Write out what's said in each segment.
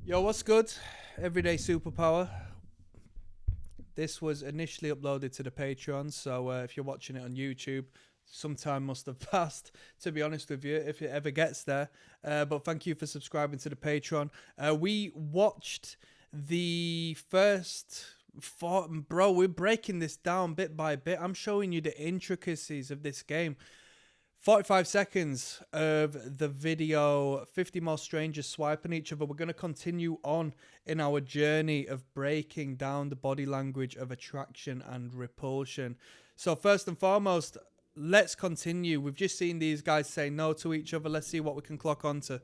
Yo, what's good? Everyday Superpower. This was initially uploaded to the Patreon, so if you're watching it on YouTube, some time must have passed, to be honest with you, if it ever gets there. But thank you for subscribing to the Patreon. We watched the first... Bro, we're breaking this down bit by bit. I'm showing you the intricacies of this game. 45 seconds of the video, 50 more strangers swiping each other. We're going to continue on in our journey of breaking down the body language of attraction and repulsion. So first and foremost, let's continue. We've just seen these guys say no to each other. Let's see what we can clock onto.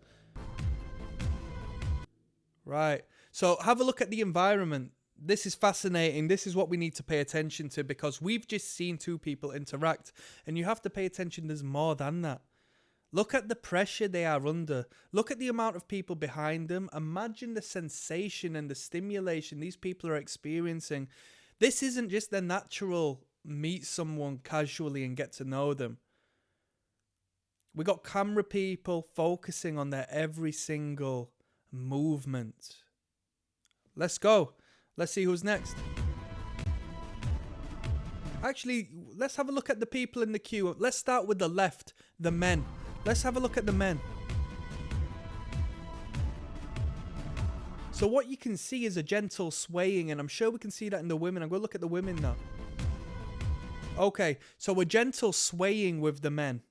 Right. So have a look at the environment. This is fascinating. This is what we need to pay attention to, because we've just seen two people interact, and you have to pay attention. There's more than that. Look at the pressure they are under. Look at the amount of people behind them. Imagine the sensation and the stimulation these people are experiencing. This isn't just their natural meet someone casually and get to know them. We got camera people focusing on their every single movement. Let's go. Let's see who's next. Actually, let's have a look at the people in the queue. Let's start with the left, the men. Let's have a look at the men. So what you can see is a gentle swaying, and I'm sure we can see that in the women. I'm going to look at the women now. Okay, so a gentle swaying with the men,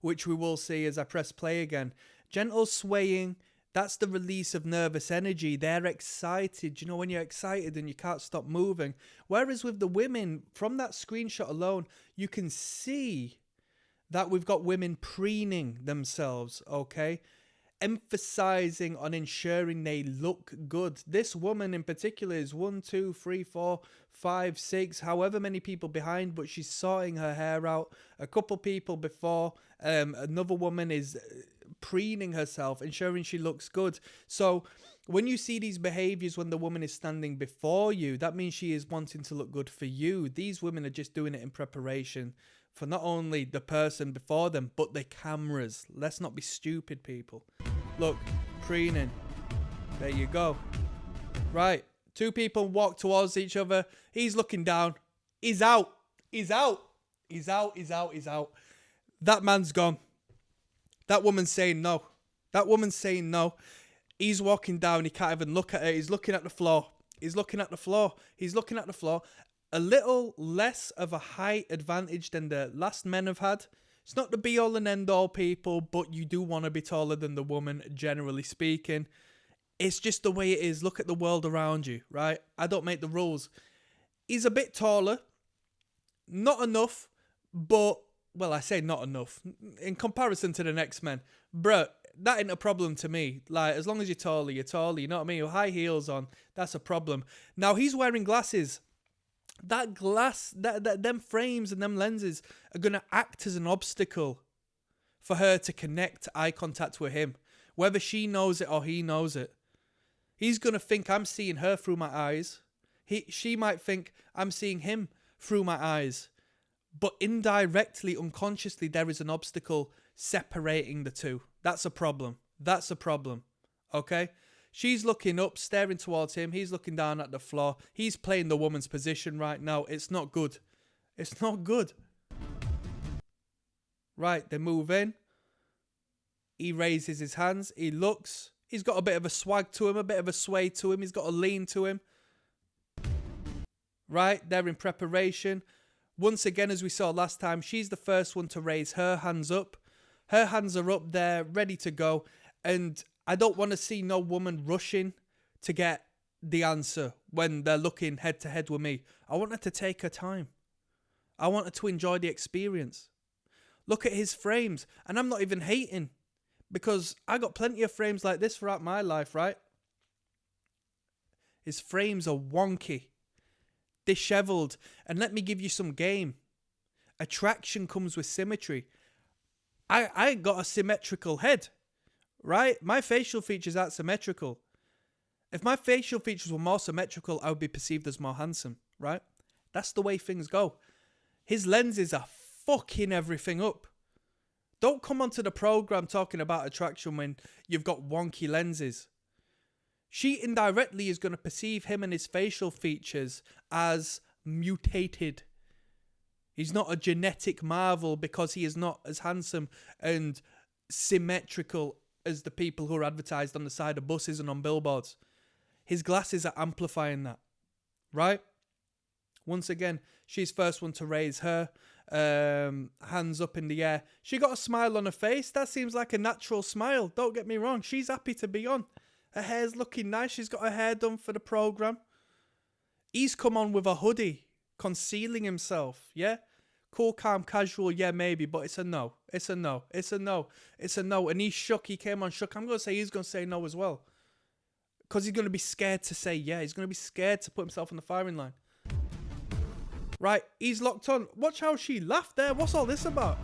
which we will see as I press play again. Gentle swaying. That's the release of nervous energy. They're excited. You know, when you're excited and you can't stop moving. Whereas with the women, from that screenshot alone, you can see that we've got women preening themselves, okay? Emphasizing on ensuring they look good. This woman in particular is 1, 2, 3, 4, 5, 6, however many people behind, but she's sorting her hair out. A couple people before. Another woman is preening herself, ensuring she looks good. So when you see these behaviors when the woman is standing before you, that means she is wanting to look good for you. These women are just doing it in preparation for not only the person before them, but the cameras. Let's not be stupid, people. Look, preening. There you go. Right. Two people walk towards each other. He's looking down. He's out. He's out. He's out. He's out. He's out. That man's gone. That woman's saying no. That woman's saying no. He's walking down. He can't even look at her. He's looking at the floor. He's looking at the floor. He's looking at the floor. A little less of a height advantage than the last men have had. It's not the be-all and end-all, people, but you do want to be taller than the woman, generally speaking. It's just the way it is. Look at the world around you, right? I don't make the rules. He's a bit taller. Not enough, but... Well, I say not enough. In comparison to the next men. Bruh, that ain't a problem to me. Like, as long as you're taller, you're taller. You know what I mean? With high heels on, that's a problem. Now, he's wearing glasses. That glass, them frames and them lenses are going to act as an obstacle for her to connect eye contact with him. Whether she knows it or he knows it. He's going to think I'm seeing her through my eyes. She might think I'm seeing him through my eyes. But indirectly, unconsciously, there is an obstacle separating the two. That's a problem. That's a problem. Okay? She's looking up, staring towards him. He's looking down at the floor. He's playing the woman's position right now. It's not good. It's not good. Right, they move in. He raises his hands. He looks. He's got a bit of a swag to him, a bit of a sway to him. He's got a lean to him. Right, they're in preparation. Once again, as we saw last time, she's the first one to raise her hands up. Her hands are up there, ready to go. And I don't want to see no woman rushing to get the answer when they're looking head to head with me. I want her to take her time. I want her to enjoy the experience. Look at his frames. And I'm not even hating, because I got plenty of frames like this throughout my life, right? His frames are wonky. Disheveled. And let me give you some game. Attraction comes with symmetry. I got a symmetrical head, right? My facial features aren't symmetrical. If my facial features were more symmetrical, I would be perceived as more handsome, right? That's the way things go. His lenses are fucking everything up. Don't come onto the program talking about attraction when you've got wonky lenses. She indirectly is going to perceive him and his facial features as mutated. He's not a genetic marvel because he is not as handsome and symmetrical as the people who are advertised on the side of buses and on billboards. His glasses are amplifying that, right? Once again, she's first one to raise her hands up in the air. She got a smile on her face. That seems like a natural smile. Don't get me wrong. She's happy to be on. Her hair's looking nice. She's got her hair done for the program. He's come on with a hoodie, concealing himself, yeah? Cool, calm, casual, yeah, maybe, but it's a no. It's a no. It's a no. It's a no. And he shook. He came on shook. I'm going to say he's going to say no as well. Because he's going to be scared to say yeah. He's going to be scared to put himself on the firing line. Right, he's locked on. Watch how she laughed there. What's all this about?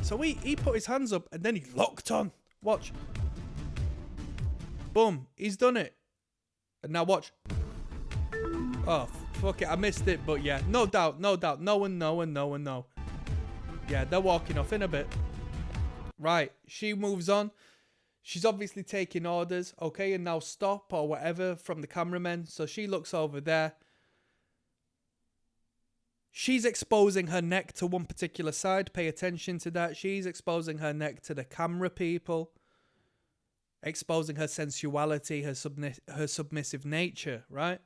So he put his hands up and then he locked on. Watch. Boom. He's done it. And now watch. Oh, fuck it. I missed it, but yeah. No doubt. No doubt. No and no and no and no. Yeah, they're walking off in a bit. Right, she moves on. She's obviously taking orders. Okay, and now stop or whatever from the cameramen. So she looks over there. She's exposing her neck to one particular side. Pay attention to that. She's exposing her neck to the camera people. Exposing her sensuality, her submissive nature, right?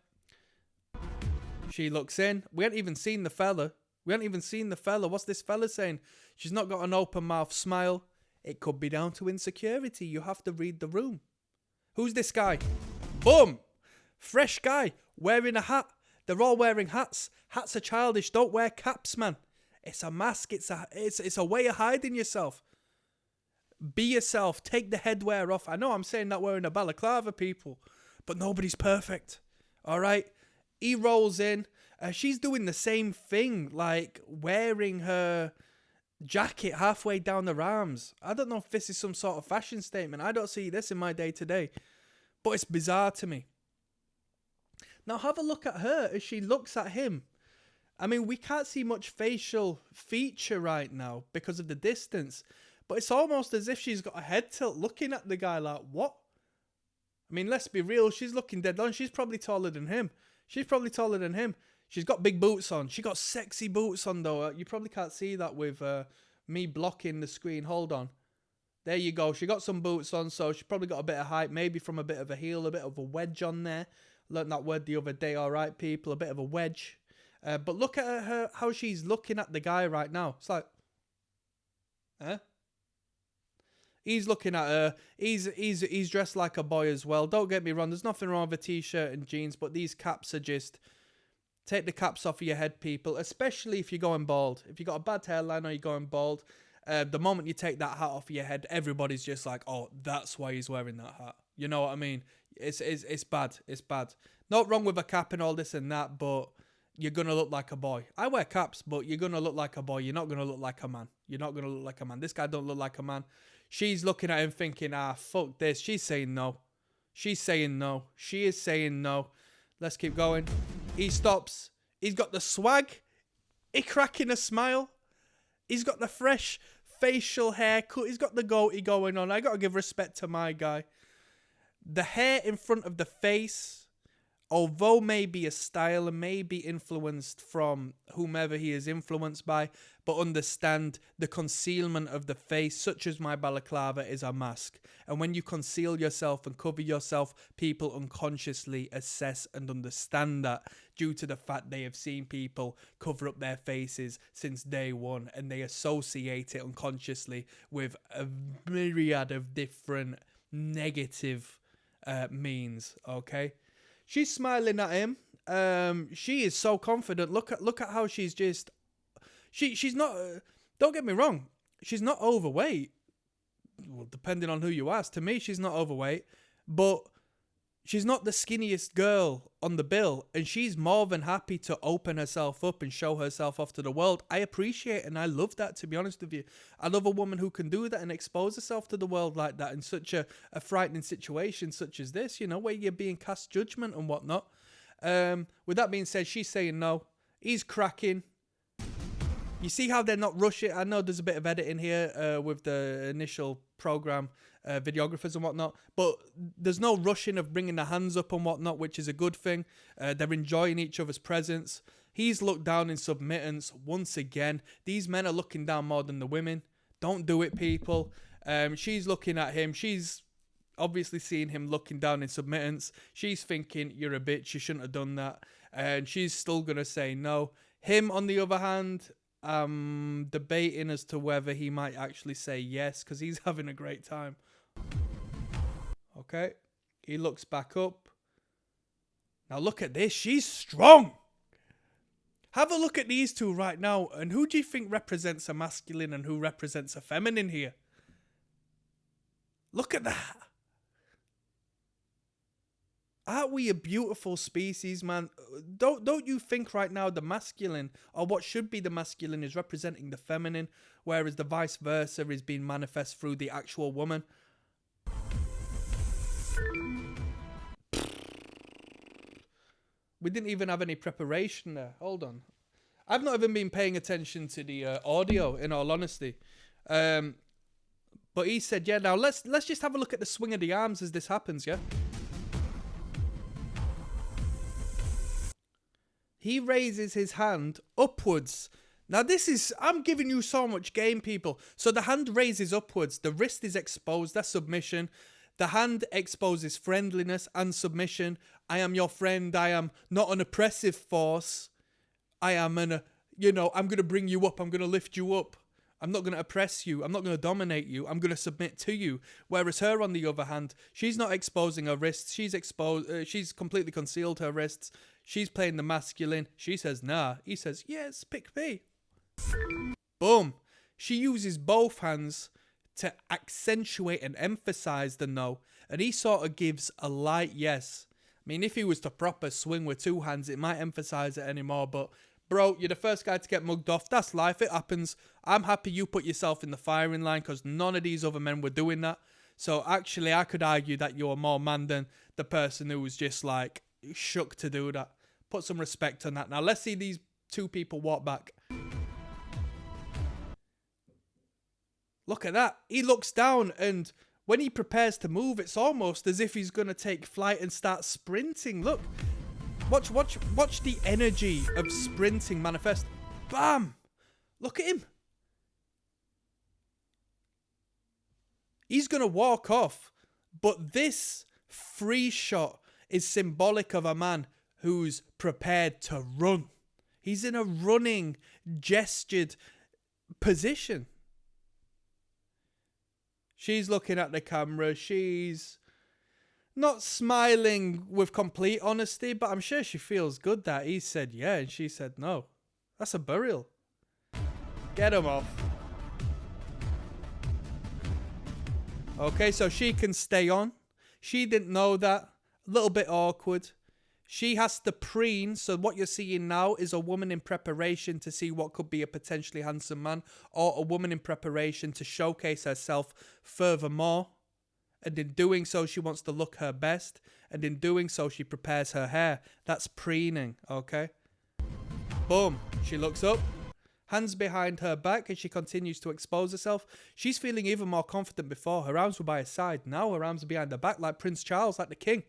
She looks in. We haven't even seen the fella. What's this fella saying? She's not got an open mouth smile. It could be down to insecurity. You have to read the room. Who's this guy? Boom! Fresh guy. Wearing a hat. They're all wearing hats. Hats are childish. Don't wear caps, man. It's a mask. It's a way of hiding yourself. Be yourself. Take the headwear off. I know I'm saying that wearing a balaclava, people. But nobody's perfect. All right? He rolls in. She's doing the same thing. Like wearing her jacket halfway down her arms. I don't know if this is some sort of fashion statement. I don't see this in my day-to-day. But it's bizarre to me. Now have a look at her as she looks at him. I mean, we can't see much facial feature right now because of the distance. But it's almost as if she's got a head tilt looking at the guy like, what? I mean, let's be real. She's looking dead on. She's probably taller than him. She's got big boots on. She got sexy boots on, though. You probably can't see that with me blocking the screen. Hold on. There you go. She got some boots on, so she probably got a bit of height, maybe from a bit of a heel, a bit of a wedge on there. Learned that word the other day, all right, people? A bit of a wedge. But look at her, how she's looking at the guy right now. It's like, huh? He's looking at her. He's dressed like a boy as well. Don't get me wrong. There's nothing wrong with a t-shirt and jeans, but these caps are just... Take the caps off of your head, people, especially if you're going bald. If you got a bad hairline or you're going bald, the moment you take that hat off of your head, everybody's just like, oh, that's why he's wearing that hat. You know what I mean? It's bad. It's bad. Not wrong with a cap and all this and that, but you're going to look like a boy. I wear caps, but you're going to look like a boy. You're not going to look like a man. You're not going to look like a man. This guy don't look like a man. She's looking at him thinking, fuck this. She's saying no. She's saying no. She is saying no. Let's keep going. He stops. He's got the swag. He cracking a smile. He's got the fresh facial haircut. He's got the goatee going on. I got to give respect to my guy. The hair in front of the face, although maybe a style and may be influenced from whomever he is influenced by, but understand the concealment of the face, such as my balaclava, is a mask. And when you conceal yourself and cover yourself, people unconsciously assess and understand that due to the fact they have seen people cover up their faces since day one, and they associate it unconsciously with a myriad of different negative means, okay? She's smiling at him. She is so confident. Look at how she's just... She's not... don't get me wrong. She's not overweight. Well, depending on who you ask. To me, she's not overweight. But she's not the skinniest girl on the bill. And she's more than happy to open herself up and show herself off to the world. I appreciate and I love that, to be honest with you. I love a woman who can do that and expose herself to the world like that in such a frightening situation such as this, you know, where you're being cast judgment and whatnot. With that being said, she's saying no. He's cracking. You see how they're not rushing? I know there's a bit of editing here with the initial program videographers and whatnot. But there's no rushing of bringing the hands up and whatnot, which is a good thing. They're enjoying each other's presence. He's looked down in submittance once again. These men are looking down more than the women. Don't do it, people. She's looking at him. She's obviously seeing him looking down in submittance. She's thinking, you're a bitch, you shouldn't have done that. And she's still going to say no. Him, on the other hand, debating as to whether he might actually say yes, because he's having a great time. Okay. He looks back up. Now look at this. She's strong. Have a look at these two right now. And who do you think represents a masculine and who represents a feminine here? Look at that. Aren't we a beautiful species, man? Don't you think right now the masculine, or what should be the masculine, is representing the feminine, whereas the vice versa is being manifest through the actual woman? We didn't even have any preparation there. Hold on. I've not even been paying attention to the audio, in all honesty. But he said, yeah, now let's just have a look at the swing of the arms as this happens, yeah? He raises his hand upwards. Now this is, I'm giving you so much game, people. So the hand raises upwards. The wrist is exposed. That's submission. The hand exposes friendliness and submission. I am your friend. I am not an oppressive force. I am I'm going to bring you up. I'm going to lift you up. I'm not going to oppress you. I'm not going to dominate you. I'm going to submit to you. Whereas her, on the other hand, she's not exposing her wrists. She's completely concealed her wrists. She's playing the masculine. She says, nah. He says, yes, pick me. Boom. She uses both hands to accentuate and emphasize the no. And he sort of gives a light yes. I mean, if he was to proper swing with two hands, it might emphasize it anymore. But, bro, you're the first guy to get mugged off. That's life. It happens. I'm happy you put yourself in the firing line because none of these other men were doing that. So, actually, I could argue that you're more man than the person who was just, like, shook to do that. Put some respect on that. Now, let's see these two people walk back. Look at that. He looks down, and when he prepares to move, it's almost as if he's going to take flight and start sprinting. Look. Watch the energy of sprinting manifest. Bam! Look at him. He's going to walk off, but this free shot is symbolic of a man who's prepared to run. He's in a running, gestured position. She's looking at the camera. She's not smiling with complete honesty, but I'm sure she feels good that he said yeah and she said no. That's a burial. Get him off. Okay, so she can stay on. She didn't know that. A little bit awkward. She has to preen, so what you're seeing now is a woman in preparation to see what could be a potentially handsome man, or a woman in preparation to showcase herself furthermore. And in doing so, she wants to look her best. And in doing so, she prepares her hair. That's preening, okay? Boom. She looks up. Hands behind her back as she continues to expose herself. She's feeling even more confident before. Her arms were by her side. Now her arms are behind her back like Prince Charles, like the king.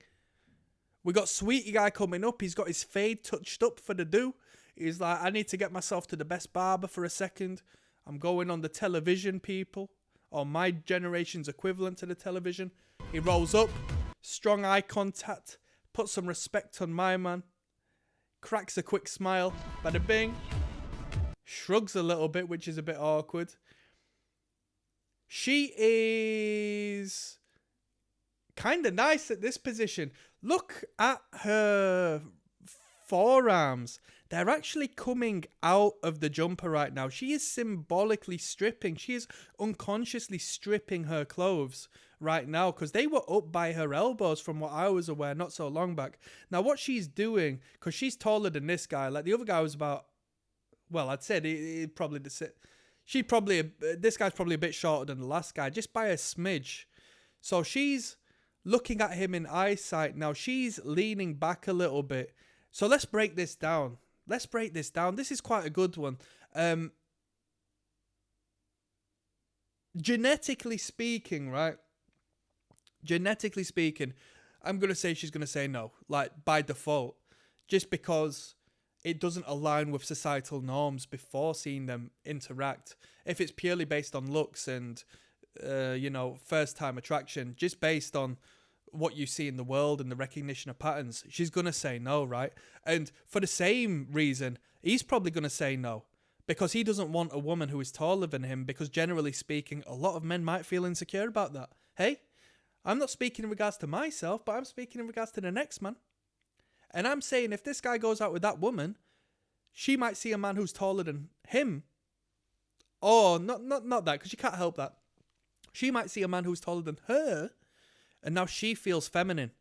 We got Sweetie Guy coming up. He's got his fade touched up for the do. He's like, I need to get myself to the best barber for a second. I'm going on the television, people. Or my generation's equivalent to the television. He rolls up. Strong eye contact. Put some respect on my man. Cracks a quick smile. Bada bing. Shrugs a little bit, which is a bit awkward. She is kind of nice at this position. Look at her forearms. They're actually coming out of the jumper right now. She is symbolically stripping. She is unconsciously stripping her clothes right now because they were up by her elbows from what I was aware not so long back. Now what she's doing, because she's taller than this guy, like the other guy was about, well, I'd said he probably this guy's probably a bit shorter than the last guy, just by a smidge. So she's looking at him in eyesight. Now she's leaning back a little bit. So let's break this down. This is quite a good one. genetically speaking, right? Genetically speaking, I'm going to say she's going to say no, like by default, just because it doesn't align with societal norms before seeing them interact. If it's purely based on looks and, first time attraction, just based on what you see in the world and the recognition of patterns, she's going to say no, right? And for the same reason, he's probably going to say no because he doesn't want a woman who is taller than him, because generally speaking, a lot of men might feel insecure about that. Hey, I'm not speaking in regards to myself, but I'm speaking in regards to the next man. And I'm saying if this guy goes out with that woman, she might see a man who's taller than him. Or not that, because you can't help that. She might see a man who's taller than her, and now she feels feminine.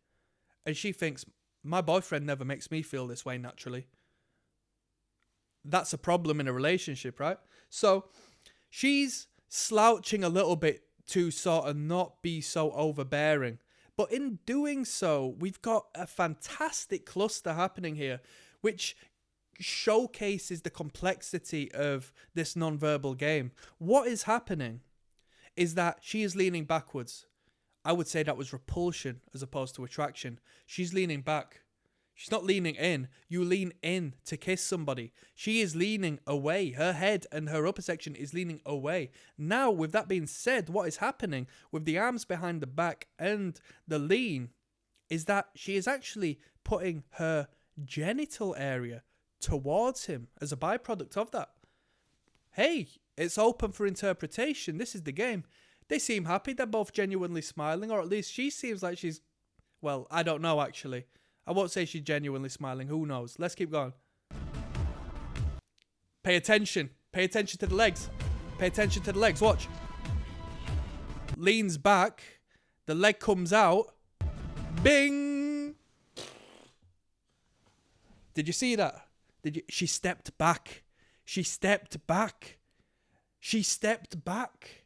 And she thinks, my boyfriend never makes me feel this way naturally. That's a problem in a relationship, right? So she's slouching a little bit to sort of not be so overbearing. But in doing so, we've got a fantastic cluster happening here, which showcases the complexity of this nonverbal game. What is happening is that she is leaning backwards. I would say that was repulsion as opposed to attraction. She's leaning back. She's not leaning in. You lean in to kiss somebody. She is leaning away. Her head and her upper section is leaning away. Now, with that being said, what is happening with the arms behind the back and the lean is that she is actually putting her genital area towards him as a byproduct of that. Hey, it's open for interpretation. This is the game. They seem happy. They're both genuinely smiling, or at least she seems like she's... Well, I don't know, actually. I won't say she's genuinely smiling. Who knows? Let's keep going. Pay attention. Pay attention to the legs. Pay attention to the legs. Watch. Leans back. The leg comes out. Bing! Did you see that? She stepped back. She stepped back. She stepped back.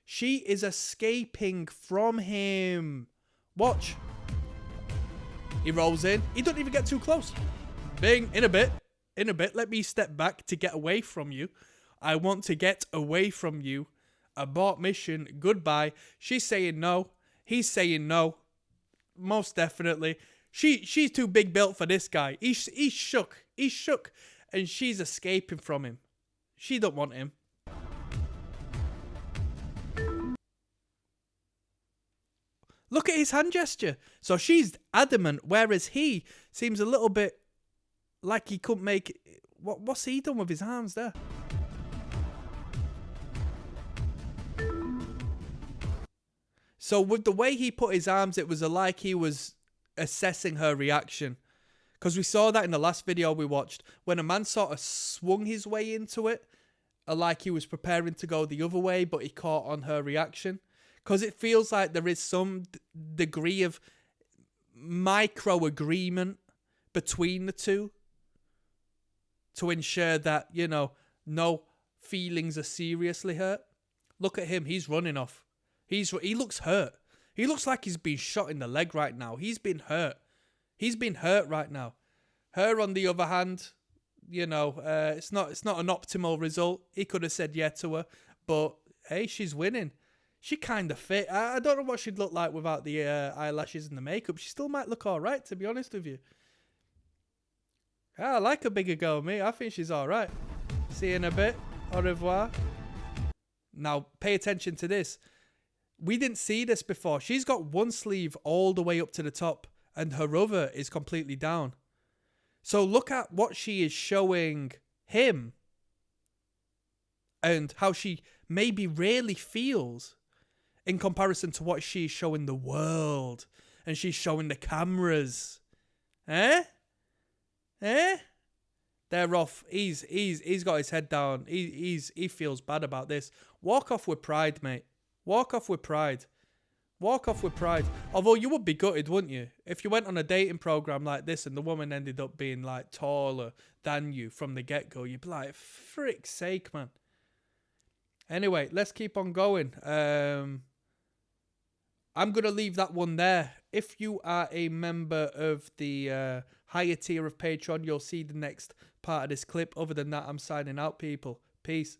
She is escaping from him. Watch. He rolls in. He doesn't even get too close. Bing. In a bit. In a bit. Let me step back to get away from you. I want to get away from you. Abort mission. Goodbye. She's saying no. He's saying no. Most definitely. She's too big built for this guy. He's shook. He's shook. And she's escaping from him. She don't want him. Look at his hand gesture. So she's adamant, whereas he seems a little bit like he couldn't make... What's he done with his arms there? So with the way he put his arms, it was like he was assessing her reaction. Because we saw that in the last video we watched, when a man sort of swung his way into it, like he was preparing to go the other way, but he caught on her reaction. Because it feels like there is some degree of micro-agreement between the two to ensure that, you know, no feelings are seriously hurt. Look at him. He's running off. He looks hurt. He looks like he's been shot in the leg right now. He's been hurt. He's been hurt right now. Her, on the other hand, you know, it's not an optimal result. He could have said yeah to her, but hey, she's winning. She kind of fit. I don't know what she'd look like without the eyelashes and the makeup. She still might look all right, to be honest with you. I like a bigger girl, me. I think she's all right. See you in a bit. Au revoir. Now, pay attention to this. We didn't see this before. She's got one sleeve all the way up to the top, and her other is completely down. So look at what she is showing him and how she maybe really feels in comparison to what she's showing the world and she's showing the cameras. Eh? They're off. He's got his head down. He feels bad about this. Walk off with pride, mate. Walk off with pride. Walk off with pride. Although you would be gutted, wouldn't you? If you went on a dating program like this and the woman ended up being like taller than you from the get-go, you'd be like, frick's sake, man. Anyway, let's keep on going. I'm going to leave that one there. If you are a member of the higher tier of Patreon, you'll see the next part of this clip. Other than that, I'm signing out, people. Peace.